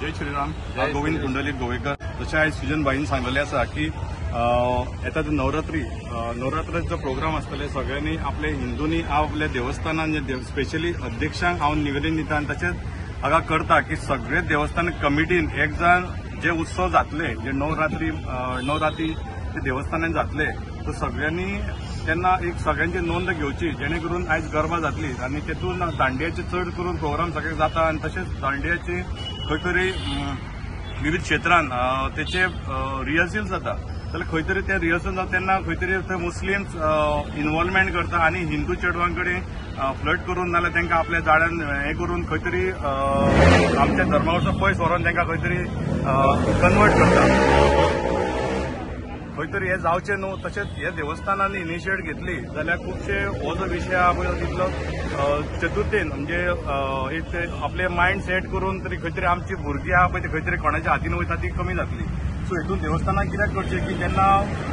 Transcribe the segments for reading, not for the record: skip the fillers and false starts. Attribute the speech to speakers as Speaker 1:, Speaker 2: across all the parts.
Speaker 1: जय श्रीराम. गोविंद पुंडलिक गोवेकर. जशें आयज सुजन बाईन सांगलेलें आसा की येता ते नवरात्राचो प्रोग्राम आसतले. सगळ्यांनी आपले हिंदूंनी आपल्या देवस्थानांत स्पेशली अध्यक्षांक हांव निवेदन दिता आनी तशेंच हांगा करता की सगळे देवस्थान कमिटीन एक जण जे उत्सव जातले जे नवरात्री ते देवस्थानांत जातले तो सगळ्यांनी त्यांना एक सगळ्यांची नोंद घेवची जेणे करून आयज गरबा जातली आणि तेतून दांडियाचे चड करून प्रोग्राम सगळे जाता आणि तशेंच दांडियाचे खंय तरी विविध क्षेत्रांत तेचे रिहर्सल जाता जाल्यार खंय तरी ते रिहर्सल जाता तेन्ना खंय तरी थंय मुस्लिम्स इन्वॉल्वमेंट करता आणि हिंदू चेडवांकडे फ्लट करून नाल्यार तांकां आपल्या जाळ्यान हे करून खंय तरी आमच्या धर्मा कडसून पयस व्हरून तांकां खंय तरी कन्वर्ट करता. खंय तरी हे जावचें न्हू. तशेंच हे देवस्थानांनी इनिशिएट घेतली जाल्यार खुबशे हो जो विशय आहा पळय तितलो चतुर्थीन म्हणजे एक ते आपले मायंड सेट करून तरी खंय तरी आमची भुरगीं आहा पळय ती खंय तरी कोणाच्या हातीन वयता ती कमी जातली. सो हेतून देवस्थानाक कित्याक करचें की जेन्ना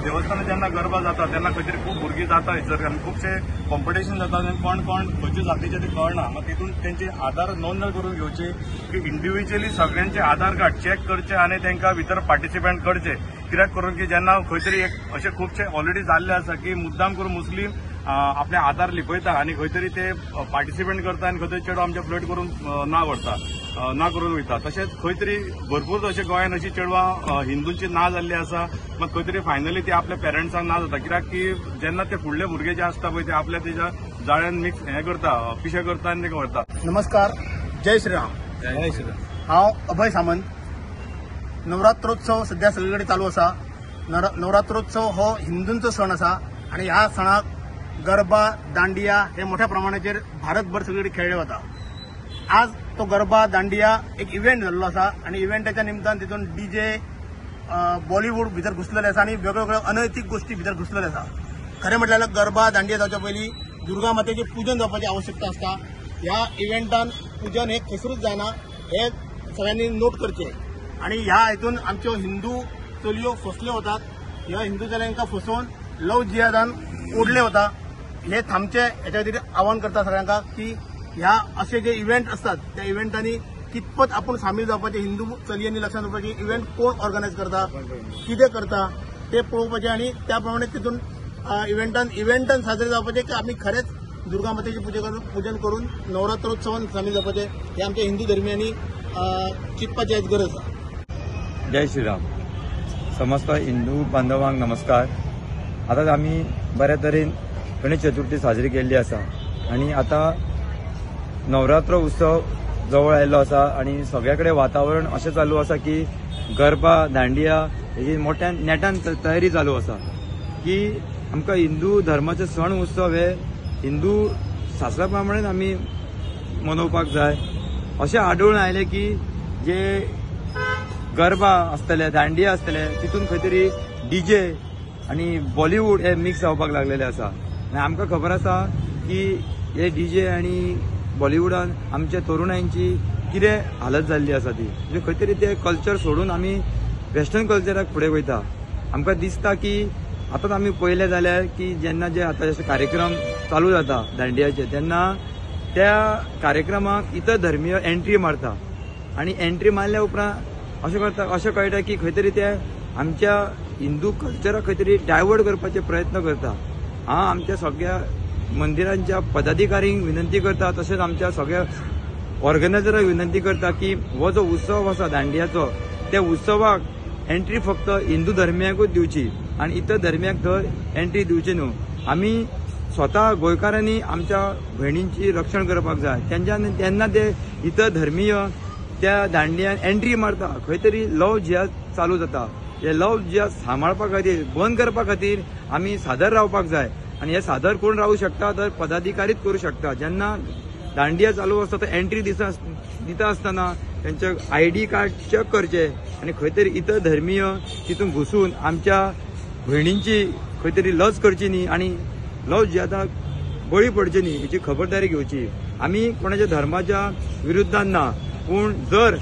Speaker 1: देवस्थानात जेन्ना गरबा जाता तेन्ना खंय तरी खूब भुरगीं जाता हयसर आनी खुबशे कॉम्पिटिशन जाता आनी कोण खंयच्या जातीचे ते कळना. मग तितून तेंचे आधार नोंद करून घेवचे की इंडिव्हिज्युअली सगळ्यांचे आधार कार्ड चेक करचे आणि तांकां भितर पार्टिसिपेट करचे. कित्याक करून की जेन्ना खंय तरी एक अशे खुबशे ऑलरेडी जाल्ले आसा की मुद्दाम करून मुस्लीम आपले आधार लिपयता आणि खंय तरी ते पार्टिसिपेट करता आणि खंय तरी चेडवां आमच्या फ्लट करून ना करून वयता. तशेंच खंय तरी भरपूर अशे गोंयांत अशी चेडवां हिंदूंची ना जाल्ली आसा. मग खंय तरी फायनली ते आपल्या पेरंट्सांक ना जाता कित्याक की जेन्ना ते फुडले भुरगे जे आसता पळय ते आपल्या तेच्या जाळ्यान मिक्स हे करता पिशे करता आनी ते व्हरता.
Speaker 2: नमस्कार. जय श्रीराम.
Speaker 1: जय श्रीराम.
Speaker 2: हांव अभय सामंत. नवरात्रोत्सव सध्या सगळीकडे चालू आसा. नवरात्रोत्सव हो हिंदूंचो सण आसा आणि ह्या सणाक गरबा दांडिया हे मोठ्या प्रमाणाचेर भारतभर सगळीकडे खेळले वता. आज तो गरबा दांडिया एक इव्हेंट जाल्लो आसा आणि इव्हेंटाच्या निमतान तितून डीजे बॉलिवूड भितर घुसलेले आसा आणि वेगवेगळ्यो अनैतीक गोष्टी भितर घुसलेले आसा. खरें म्हटल्यार गरबा दांडिया जावच्या पयलीं दुर्गा मातेचें पूजन जावपाची आवश्यकता आसता. ह्या इव्हेंटान पूजन हे खसरूच जायना हे सगळ्यांनी नोट करचें. आणि ह्या हितून आमच्यो हिंदू चलयो फसल्यो वतात. ह्या हिंदू चलयांका फसोवन लव जिहादान ओडले वता. हे थांबचे हेच्या खातीर आवाहन करता सगळ्यांका की ह्या असे जे इव्हेंट असतात त्या इव्हेंटांनी कितपत आपण सामील जावपाचे. हिंदू चलयांनी लक्षात दवरपाची इव्हेंट कोण ऑर्गनायज करता कितें करता ते पळोवपाचें आणि त्याप्रमाणे तितून इव्हेंटान साजरे जावपाचे की आमी खरेंच दुर्गा मातेची पूजन करून नवरात्रोत्सवान सामील जावपाचे हे आमच्या हिंदू धर्मियांनी चिंतपाची आयज गरज आसा.
Speaker 3: जय श्रीराम. समस्त हिंदू बांधवांक नमस्कार. आतां आमी बऱ्या तरेन गणेश चतुर्थी साजरी केल्ली आसा आणि आता नवरात्र उत्सव जवळ आयिल्लो आसा आणि सगळ्या कडेन वातावरण अशें चालू आसा की गरबा दांडिया हेजी मोठ्या नेटान तयारी चालू आसा की आमकां हिंदू धर्माचे सण उत्सव हे हिंदू शास्त्रा प्रमाणे आमी मनोवपाक जाय. अशें आढळून आयलें की जे गरबा आसतले दांडिया आसतले तितून खंय तरी डीजे आणि बॉलिवूड हे मिक्स जावपाक लागलेले आसा. आनी आमकां खबर आसा की हे डीजे आणि बॉलिवूडान आमच्या तरुणांची कितें हालत जाल्ली आसा ती म्हणजे खंय तरी ते कल्चर सोडून आमी वेस्टर्न कल्चराक फुडें वयता. आमकां दिसता की आतां आमी पळयलें जाल्यार की जेन्ना जे आतां जशे कार्यक्रम चालू जाता दांडियाचे तेन्ना त्या कार्यक्रमाक इतर धर्मीय एंट्री मारता आणि एंट्री मारल्या उपरांत अशें कळटा की खंय तरी ते आमच्या हिंदू कल्चराक खंय तरी डायवर्ट करपाचे प्रयत्न करता. हांव आमच्या सगळ्या मंदिरांच्या पदाधिकाऱ्यांक विनंती करता तशेंच आमच्या सगळ्या ऑर्गनायझरांक विनंती करता की हो जो उत्सव आसा दांडियाचो त्या उत्सवाक एंट्री फक्त हिंदू धर्मियांकूच दिवची आणि इतर धर्मियांक थंय एंट्री दिवची न्हू. आमी स्वता गोंयकारांनी आमच्या भयणींची रक्षण करपाक जाय. तेन्ना ते इतर धर्मीय त्या दांडियान एंट्री मारता खंय तरी लव जिहाद चालू जाता. हे लव जिहाद सांबाळपा खातीर बंद करपा खातीर आमी सादर रावपाक जाय आणि हे सादर कोण रावू शकता तर पदाधिकारीच करू शकता. जेन्ना दांडिया चालू आसता तर एंट्री दिता आसतना त्यांचे ID कार्ड चेक करचे आणि खंय तरी इतर धर्मीय तितून घुसून आमच्या भयणींची खंय तरी लज करची न्ही आणि लव जिहादाक बळी पडचे न्ही हेची खबरदारी घेवची. आमी कोणाच्या धर्माच्या विरुद्धान ना पूण जर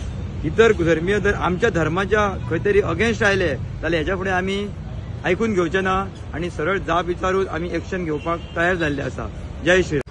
Speaker 3: इतर धर्मीय जर आमच्या धर्माच्या खंय तरी अगेन्स्ट आयले जाल्यार हेच्या फुडें आमी आयकून घेवचे ना आणि सरळ जाप विचारून आमी एक्शन घेवपाक तयार जाल्ले आसा. जय श्री